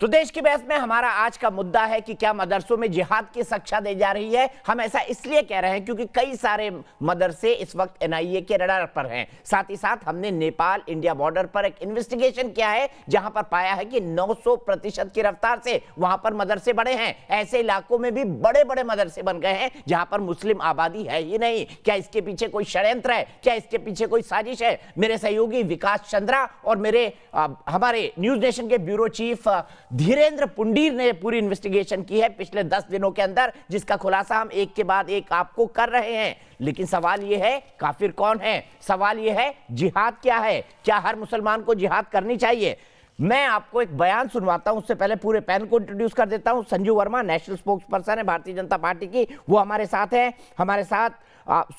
तो देश की बहस में हमारा आज का मुद्दा है कि क्या मदरसों में जिहाद की शिक्षा दी जा रही है। हम ऐसा इसलिए कह रहे हैं क्योंकि कई सारे मदरसे इस वक्त एनआईए के रडार पर हैं। साथ ही साथ हमने नेपाल इंडिया बॉर्डर पर एक इन्वेस्टिगेशन किया है जहां पर पाया है कि 900% की रफ्तार से वहां पर मदरसे बढ़े हैं। ऐसे इलाकों में भी बड़े बड़े मदरसे बन गए हैं जहां पर मुस्लिम आबादी है ही नहीं। क्या इसके पीछे कोई षड्यंत्र है? क्या इसके पीछे कोई साजिश है? मेरे सहयोगी विकास चंद्रा और हमारे न्यूज नेशन के ब्यूरो चीफ धीरेन्द्र पुंडीर ने पूरी इन्वेस्टिगेशन की है पिछले 10 दिनों के अंदर, जिसका खुलासा हम एक के बाद एक आपको कर रहे हैं। लेकिन सवाल यह है, काफिर कौन है? सवाल यह है, जिहाद क्या है? क्या हर मुसलमान को जिहाद करनी चाहिए? मैं आपको एक बयान सुनवाता हूं, उससे पहले पूरे पैनल को इंट्रोड्यूस कर देता हूं। Sanju Verma national spokes person है भारतीय जनता पार्टी की, वो हमारे साथ है। हमारे साथ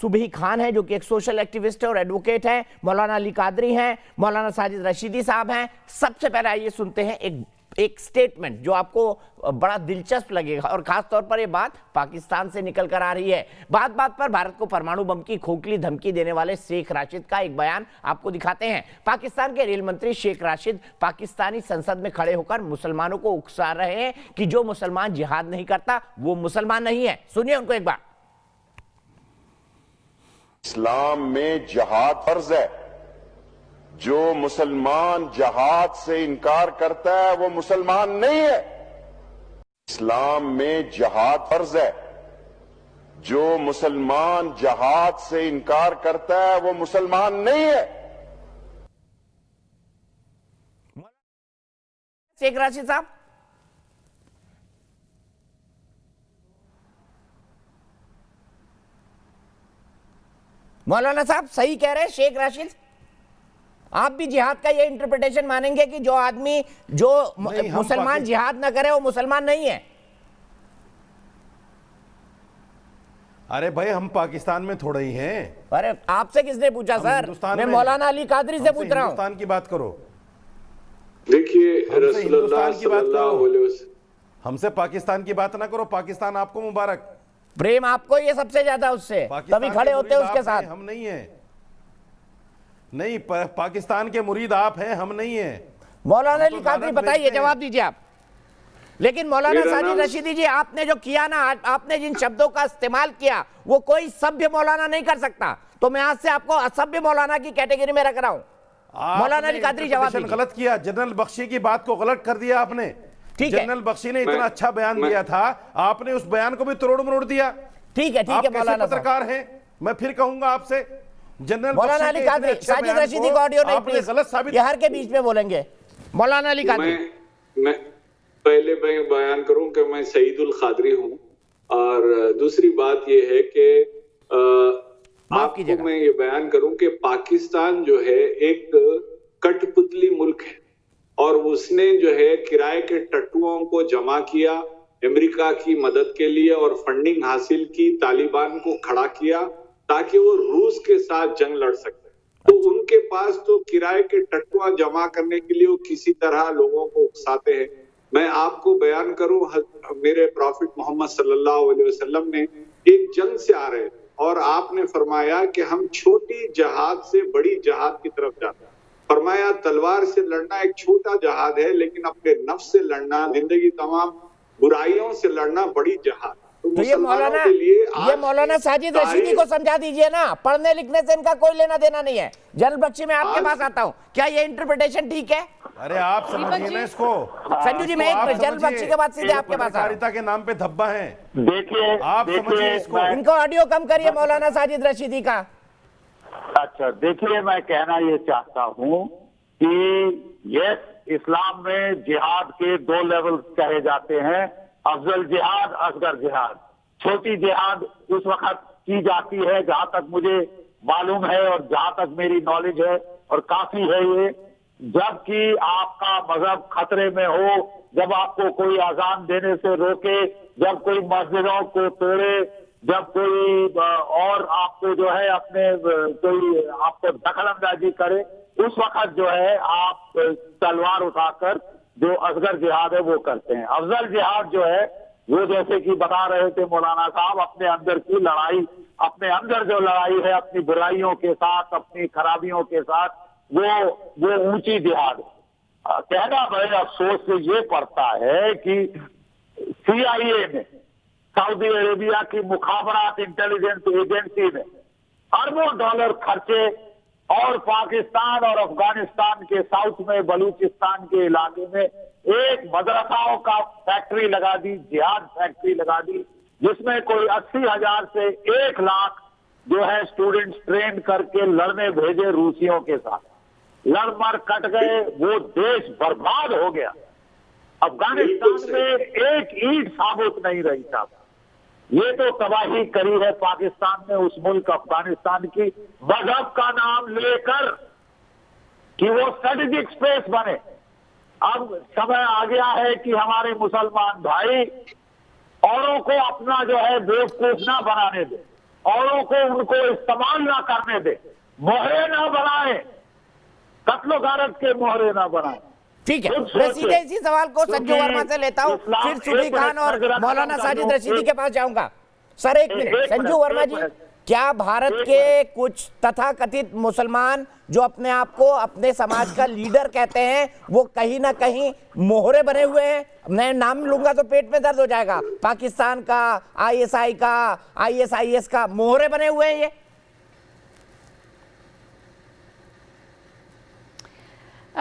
सुबही खान है जो कि एक सोशल एक्टिविस्ट है और एडवोकेट है। मौलाना अली कादरी हैं, मौलाना साजिद रशीदी साहब हैं। सबसे पहले आइए सुनते हैं एक स्टेटमेंट जो आपको बड़ा दिलचस्प लगेगा, और खास तौर पर यह बात पाकिस्तान से निकल कर आ रही है। बात बात पर भारत को परमाणु बम की खोखली धमकी देने वाले शेख राशिद का एक बयान आपको दिखाते हैं। पाकिस्तान के रेल मंत्री शेख राशिद पाकिस्तानी संसद में खड़े होकर मुसलमानों को उकसा रहे हैं कि जो मुसलमान जिहाद नहीं करता वो मुसलमान नहीं है। सुनिए उनको एक बार। इस्लाम में जिहाद फर्ज है। जो मुसलमान जिहाद से इनकार करता है वो मुसलमान नहीं है। इस्लाम में जिहाद फर्ज है। जो मुसलमान जिहाद से इनकार करता है वो मुसलमान नहीं है। शेख राशिद साहब, मौलाना साहब सही कह रहे हैं शेख राशिद? आप भी जिहाद का ये इंटरप्रिटेशन मानेंगे कि जो आदमी जो मुसलमान जिहाद ना करे वो मुसलमान नहीं है? अरे भाई हम पाकिस्तान में थोड़े ही हैं। अरे आपसे किसने पूछा सर? मैं मौलाना अली कादरी से पूछ रहा हूं। हिंदुस्तान की बात करो। देखिए रसूलुल्लाह सल्लल्लाहु अलैहि वसल्लम, हमसे पाकिस्तान की बात ना करो। पाकिस्तान आपको मुबारक। प्रेम आपको ये सबसे ज्यादा उससे, तभी खड़े होते हैं उसके साथ। हम नहीं है, नहीं पाकिस्तान के मुरीद आप हैं, हम नहीं है। मौलाना अली कादरी बताइए, जवाब दीजिए आप। लेकिन मौलाना साजिद रशीदी जी, आपने जो किया ना, आपने जिन शब्दों का इस्तेमाल किया वो कोई सभ्य मौलाना नहीं कर सकता। तो मैं आज से आपको असभ्य मौलाना की कैटेगरी में रख रहा हूं। मौलाना अली कादरी जवाब दीजिए। गलत किया, जनरल बख्शी की बात को गलत कर दिया आपने। जनरल बख्शी ने इतना अच्छा बयान दिया था, आपने उस बयान को भी तोड़ मरोड़ दिया। ठीक है मौलाना पत्रकार हैं, मैं फिर कहूंगा आपसे। जनरल मौलाना अली कादरी, साजिद रशीदी का ऑडियो नहीं प्लीज, गलत साबित बिहार के बीच में बोलेंगे। मौलाना अली कादरी, मैं पहले मैं बयान करूं कि मैं सईदुल कादरी हूं, और दूसरी बात यह है कि आपको मैं ये बयान करूं कि पाकिस्तान जो है एक कठपुतली मुल्क है, और उसने जो है किराए के टट्टुओं को जमा किया अमेरिका की मदद के लिए और फंडिंग हासिल की, तालिबान को खड़ा किया ताकि वो रूस के साथ जंग लड़ सके। तो उनके पास तो किराए के टट्टुआ जमा करने के लिए वो किसी तरह लोगों को उकसाते हैं। मैं आपको बयान करूं, मेरे प्रॉफिट मोहम्मद सल्लल्लाहु अलैहि वसल्लम ने एक जंग से आ रहे और आपने फरमाया कि हम छोटी जहाद से बड़ी जहाद की तरफ जाते हैं। फरमाया तलवार से लड़ना एक छोटा जहाद है, लेकिन अपने नफ्स से लड़ना, जिंदगी तमाम बुराइयों से लड़ना बड़ी जहाद। तो ये मौलाना साजिद रशीदी को समझा दीजिए ना, पढ़ने लिखने से इनका कोई लेना देना नहीं है। जनरल बख्शी मैं आपके पास आता हूँ, क्या ये इंटरप्रिटेशन ठीक है? अरे आप समझिए ना इसको। संजू जी, मैं एक जनरल बख्शी के बाद सीधे आपके पास पत्रकारिता के नाम पे धब्बा है। देखिए आप समझिए इसको। इनको ऑडियो कम करिए मौलाना साजिद रशीदी का। अच्छा देखिए, मैं कहना ये चाहता हूँ कि ये इस्लाम में जिहाद के 2 लेवल कहे जाते हैं, अफजल जिहाद, असगर जिहाद। छोटी जिहाद उस वक्त की जाती है, जहां तक मुझे मालूम है और जहां तक मेरी नॉलेज है, और काफी है ये, जबकि आपका मजहब खतरे में हो, जब आपको कोई अजान देने से रोके, जब कोई मस्जिदों को तोड़े, जब कोई और आपको जो है अपने कोई आपको दखलंदाजी करे, उस वक्त जो है आप तलवार उठाकर जो असगर जिहाद है वो करते हैं। अफजल जिहाद जो है वो, जैसे कि बता रहे थे मौलाना साहब, अपने अंदर की लड़ाई, अपने अंदर जो लड़ाई है अपनी बुराइयों के साथ, अपनी खराबियों के साथ, वो ऊंची जिहाद। कहना बड़े अफसोस से ये पड़ता है कि CIA ने, सऊदी अरेबिया की मुखाबरात इंटेलिजेंस एजेंसी ने अरबों डॉलर खर्चे और पाकिस्तान और अफगानिस्तान के साउथ में बलूचिस्तान के इलाके में एक मदरसाओं का फैक्ट्री लगा दी, जिहाद फैक्ट्री लगा दी, जिसमें कोई 80,000 से 1 लाख जो है स्टूडेंट्स ट्रेन करके लड़ने भेजे रूसियों के साथ। लड़ मर कट गए, वो देश बर्बाद हो गया। अफगानिस्तान में एक ईंट साबुत नहीं रही था। ये तो तबाही करी है पाकिस्तान ने उस मुल्क अफगानिस्तान की, मजहब का नाम लेकर कि वो स्ट्रेटेजिक स्पेस बने। अब समय आ गया है कि हमारे मुसलमान भाई औरों को अपना जो है बेवकूफ ना बनाने दे, औरों को उनको इस्तेमाल ना करने दे, मोहरे ना बनाए, कत्लो गारत के मोहरे ना बनाए। ठीक है, मैं सीधे इसी सवाल को संजू वर्मा से लेता हूं, फिर सुबी खान और मौलाना साजिद रशीदी के पास जाऊंगा। सर एक मिनट, संजू वर्मा जी, क्या भारत के कुछ तथाकथित मुसलमान जो अपने आप को अपने समाज का लीडर कहते हैं, वो कहीं ना कहीं मोहरे बने हुए हैं? मैं नाम लूंगा तो पेट में दर्द हो जाएगा। पाकिस्तान का, ISI का, ISIS का मोहरे बने हुए हैं ये?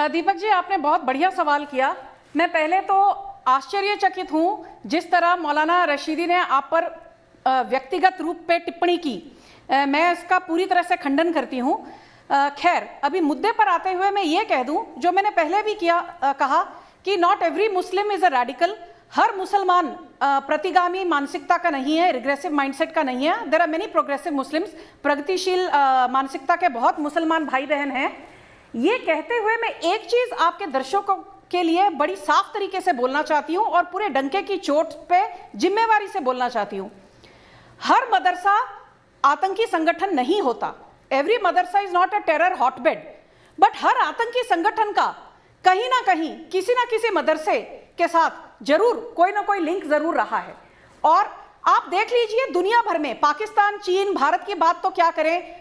दीपक जी, आपने बहुत बढ़िया सवाल किया। मैं पहले तो आश्चर्यचकित हूं जिस तरह मौलाना रशीदी ने आप पर व्यक्तिगत रूप पे टिप्पणी की। मैं इसका पूरी तरह से खंडन करती हूं। खैर, अभी मुद्दे पर आते हुए मैं ये कह दूं, जो मैंने पहले भी कहा कि not every Muslim is a radical. हर मुसलमान प्रतिगामी मानसिकता का नहीं है, रिग्रेसिव माइंडसेट का नहीं है। There are many progressive Muslims, प्रगतिशील मानसिकता के बहुत मुसलमान भाई बहन हैं। ये कहते हुए मैं एक चीज आपके दर्शकों के लिए बड़ी साफ तरीके से बोलना चाहती हूं और पूरे डंके की चोट पे जिम्मेवारी से बोलना चाहती हूं। हर मदरसा आतंकी संगठन नहीं होता। Every madrasa is not a terror hotbed, but हर आतंकी संगठन का कहीं ना कहीं किसी ना किसी मदरसे के साथ जरूर कोई ना कोई लिंक जरूर रहा है। और आप देख लीजिए, दुनिया भर में पाकिस्तान, चीन, भारत की बात तो क्या करें,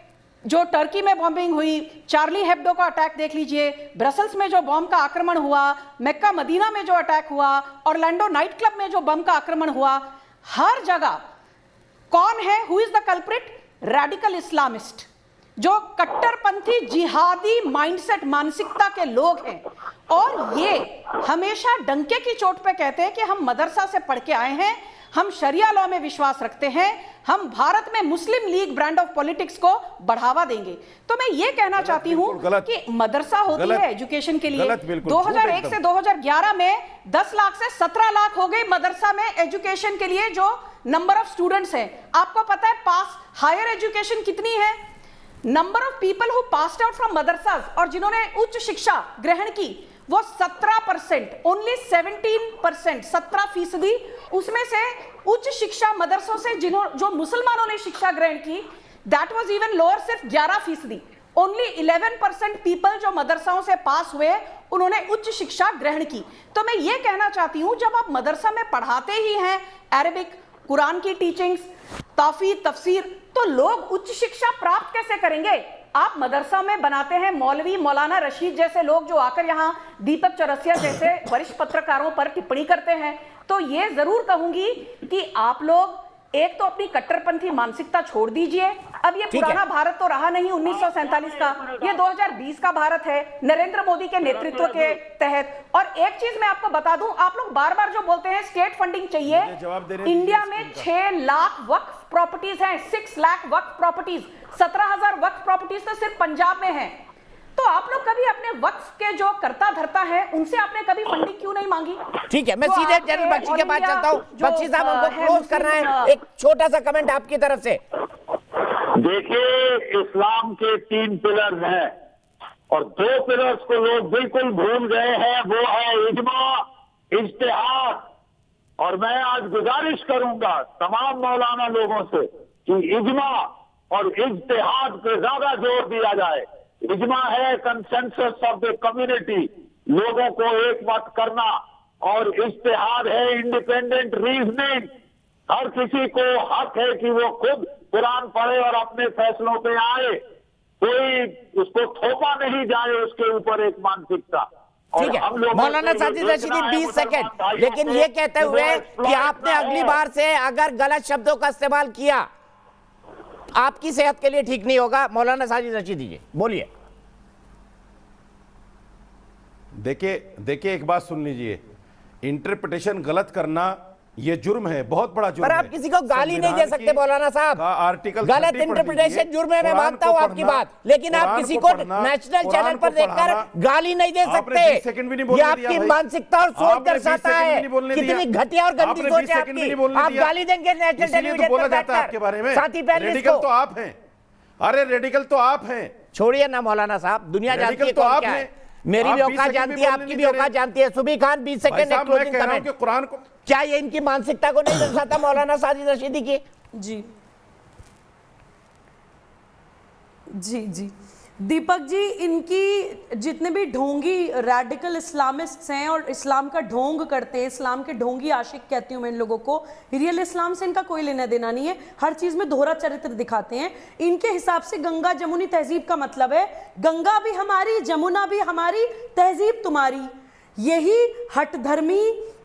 जो टर्की में बॉम्बिंग हुई, चार्ली हेब्डो का अटैक देख लीजिए, ब्रसल्स में जो बॉम्ब का आक्रमण हुआ, मक्का मदीना में जो अटैक हुआ, ऑरलैंडो नाइट क्लब में जो बम का आक्रमण हुआ, हर जगह कौन है? Who is the culprit? Radical Islamist, जो कट्टरपंथी जिहादी माइंडसेट मानसिकता के लोग हैं। और ये हमेशा डंके की चोट पे कहते हैं कि हम मदरसा से पढ़ के आए हैं, हम शरिया लॉ में विश्वास रखते हैं, हम भारत में मुस्लिम लीग ब्रांड ऑफ पॉलिटिक्स को बढ़ावा देंगे। तो मैं ये कहना चाहती हूं कि मदरसा होती है एजुकेशन के लिए। 2001 से 2011 में 10 लाख से 17 लाख हो गए मदरसा में एजुकेशन के लिए जो नंबर ऑफ स्टूडेंट्स हैं। आपको पता है पास हायर एजुकेशन कितनी है? Number of people who passed out from madrasas और जिन्होंने उच्च शिक्षा ग्रहण की वो 17%, ओनली 17%, 17%। उसमें से उच्च शिक्षा मदरसों से जो मुसलमानों ने शिक्षा ग्रहण की, दैट वाज इवन लोअर, सिर्फ 11%। ओनली 11% पीपल जो मदरसाओं से पास हुए उन्होंने उच्च शिक्षा ग्रहण की। तो मैं ये कहना चाहती हूं, जब आप मदरसा में पढ़ाते ही हैं अरबिक, कुरान की टीचिंग्स, ताफीद, तफसीर, तो लोग उच्च शिक्षा प्राप्त कैसे करेंगे? आप मदरसा में बनाते हैं मौलवी, मौलाना रशीद जैसे लोग जो आकर यहाँ दीपक चौरसिया जैसे वरिष्ठ पत्रकारों पर टिप्पणी करते हैं। तो ये जरूर कहूंगी कि आप लोग एक तो अपनी कट्टरपंथी मानसिकता छोड़ दीजिए। अब ये पुराना भारत तो रहा नहीं 1947 का, ये 2020 का भारत है नरेंद्र मोदी के नेतृत्व के तहत। और एक चीज मैं आपको बता दूं, आप लोग बार बार जो बोलते हैं स्टेट फंडिंग चाहिए, इंडिया में 6 लाख वक्फ प्रॉपर्टीज हैं, 6 लाख वक्फ प्रॉपर्टीज, 17,000 वक्फ प्रॉपर्टीज तो सिर्फ पंजाब में है। तो आप लोग कभी अपने वक्फ के जो कर्ता धर्ता है उनसे आपने कभी फंडिंग क्यों नहीं मांगी? ठीक है, मैं सीधे जनरल बख्शी के पास चलता हूं। बख्शी साहब, हमको क्लोज करना है, एक छोटा सा कमेंट आपकी तरफ से। देखिए, इस्लाम के 3 पिलर्स हैं और 2 पिलर्स को लोग बिल्कुल भूल गए हैं, वो है इज्मा, इज्तिहाद। और मैं आज गुजारिश करूंगा तमाम मौलाना लोगों से कि इज्मा और इज्तिहाद पे ज्यादा जोर दिया जाए। इज्मा है कंसेंसस ऑफ द कम्युनिटी, लोगों को एक मत करना, और इज्तिहाद है इंडिपेंडेंट रीजनिंग। हर किसी को हक है कि वो खुद कुरान पढ़े और अपने फैसलों पे आए, कोई उसको थोपा नहीं जाए उसके ऊपर एक मानसिकता। ठीक है मौलाना साजिद रशीदी 20 सेकंड, लेकिन ये कहते हुए कि आपने अगली बार से अगर गलत शब्दों का इस्तेमाल किया आपकी सेहत के लिए ठीक नहीं होगा। मौलाना साजिद रशीदी जी बोलिए। देखिए एक बात सुन लीजिए, इंटरप्रिटेशन गलत करना ये जुर्म है, बहुत बड़ा जुर्म पर है। आप किसी को गाली नहीं दे सकते मौलाना साहब। आर्टिकल गलत इंटरप्रिटेशन जुर्म है, मैं मानता हूं आपकी बात, लेकिन आप किसी को नेशनल चैनल पर देखकर गाली नहीं दे सकते। ये आपकी मानसिकता और सोच दर्शाता है कितनी घटिया और गंदी सोच है आपकी। आप गाली देंगे नेशनल टेलीविजन बोला पर जाता है आपके बारे में। साथी रेडिकल तो आप हैं, अरे रेडिकल तो आप हैं। छोड़िए ना मौलाना साहब, दुनिया जानती है कौन क्या है। मेरी भी औकात जानती है, आपकी भी औकात जानती है। Subi Khan 20 second closing comment. Quran को क्या ये इनकी मानसिकता को नहीं दर्शाता मौलाना साजिद रशीदी की? जी जी जी दीपक जी, इनकी जितने भी ढोंगी रेडिकल इस्लामिस्ट्स हैं और इस्लाम का ढोंग करते हैं, इस्लाम के ढोंगी आशिक कहती हूँ मैं इन लोगों को, रियल इस्लाम से इनका कोई लेना देना नहीं है। हर चीज़ में दोहरा चरित्र दिखाते हैं। इनके हिसाब से गंगा जमुनी तहजीब का मतलब है गंगा भी हमारी, जमुना भी हमारी, तहजीब तुम्हारी। यही हठधर्मी,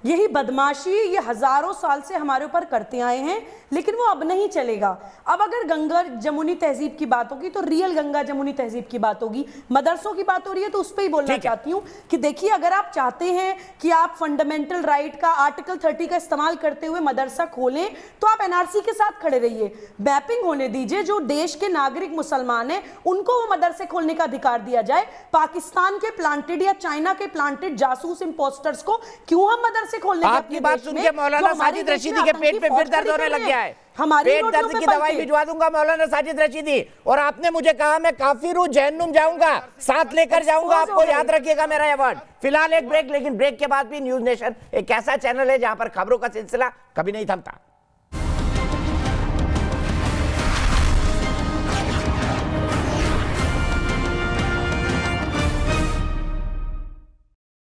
यही बदमाशी ये हजारों साल से हमारे ऊपर करते आए हैं, लेकिन वो अब नहीं चलेगा। अब अगर गंगा जमुनी तहजीब की बात होगी तो रियल गंगा जमुनी तहजीब की बात होगी। मदरसों की बात हो रही है तो उस पर ही बोलना चाहती हूँ कि देखिए, अगर आप चाहते हैं कि आप फंडामेंटल राइट का आर्टिकल 30 का इस्तेमाल करते हुए मदरसा खोलें तो आप एनआरसी के साथ खड़े रहिए, मैपिंग होने दीजिए। जो देश के नागरिक मुसलमान हैं उनको वो मदरसे खोलने का अधिकार दिया जाए। पाकिस्तान के प्लांटेड या चाइना के प्लांटेड जासूस इंपोस्टर्स को क्यों हम मदरसे खोलने के? आपकी बात सुन के मौलाना साजिद रशीदी के पेट पे फिर दर्द होने लग गया है। पेट दर्द की दवाई भिजवा दूंगा मौलाना साजिद रशीदी। और आपने मुझे कहा मैं काफिर हूं, जहन्नुम जाऊंगा, साथ लेकर जाऊंगा आपको, याद रखिएगा मेरा ये वर्ड। फिलहाल एक ब्रेक, लेकिन ब्रेक के बाद भी न्यूज नेशन एक ऐसा चैनल है जहां पर खबरों का सिलसिला कभी नहीं थमता।